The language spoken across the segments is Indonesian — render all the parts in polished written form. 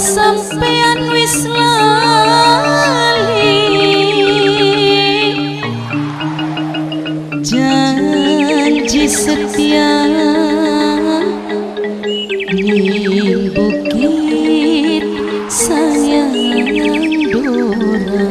Sampean wis lali janji setia ning bukit sayang dora.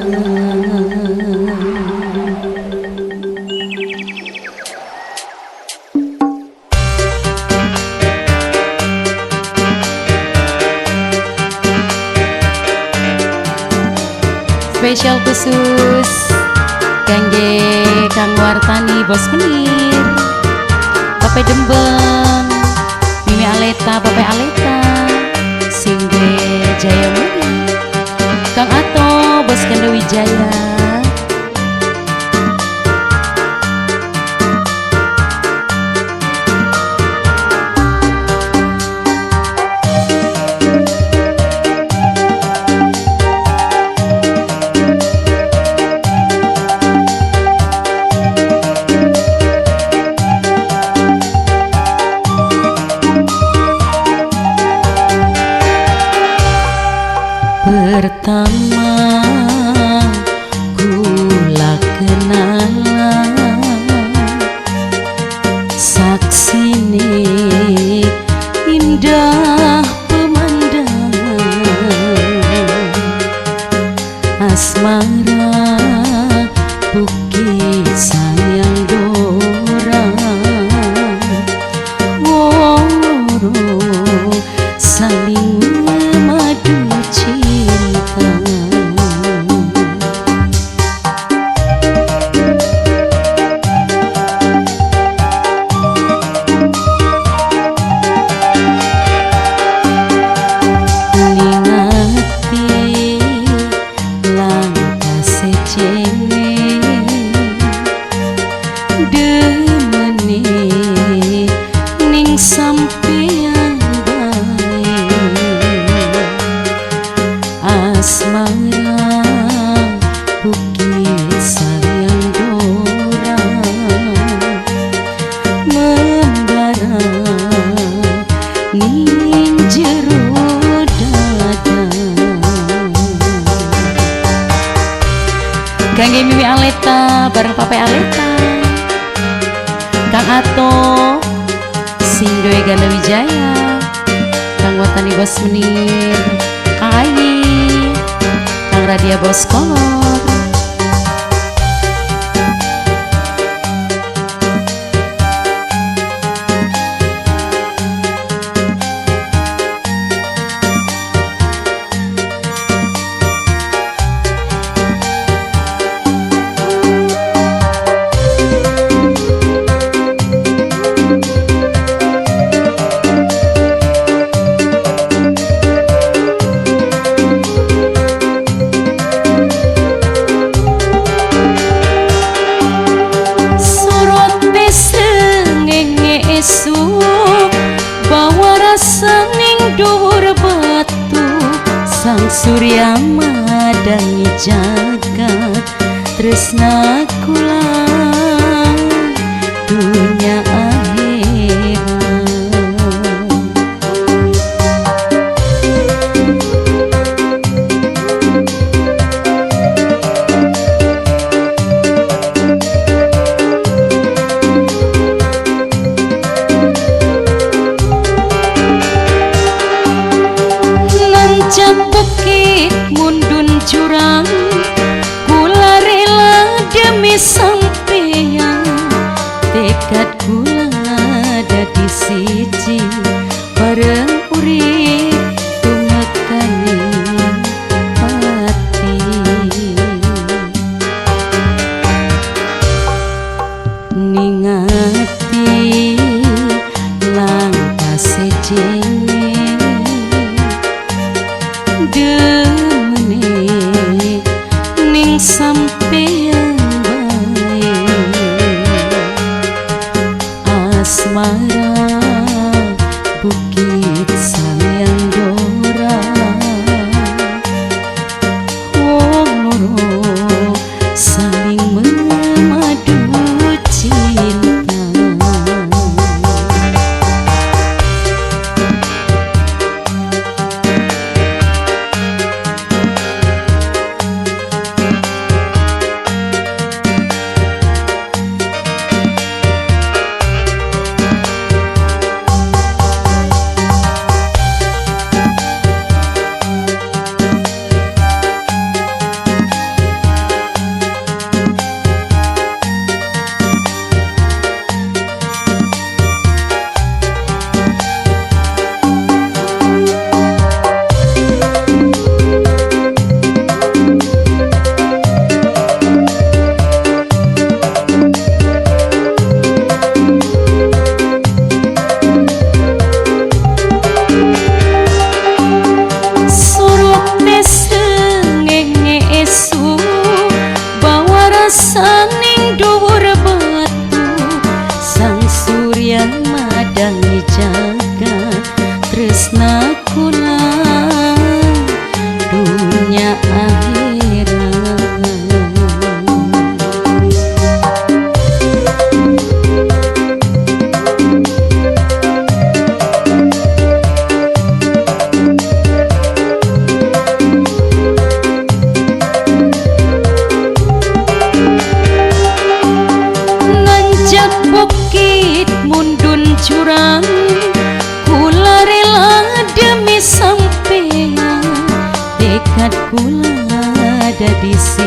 Spesial khusus kangge Kang Wartani Bos Menir, Bapak Dembeng, Mimi Aleta, Bapak Aleta, Singge Jaya Muri, Kang Ato, Bos Kanda Wijaya. Pertama kula kenalan saksine indah pemandangan asmara bukit sayang dora woro saling madu cinta. Ningati langkah secene demene ning sampeyan bae asmara bukit sayang dora membara ning jero dada. Kangge Mimi Aleta bareng Pape Aleta, Kang Ato, Singdoe Ganda Wijaya, Kang Watani Bos Menir, Kang Ayi, Kang Radia Bos Kolor. Bawa rasa ning dhuwur batu sang surya madangi jagat tresna kula dunya akhirat. Bukit mundun jurang kula rela demi sampeyan tekad kula dadi siji bareng urip tumekani hati ningati langkah sejene demene ning sampeyan bae asmara di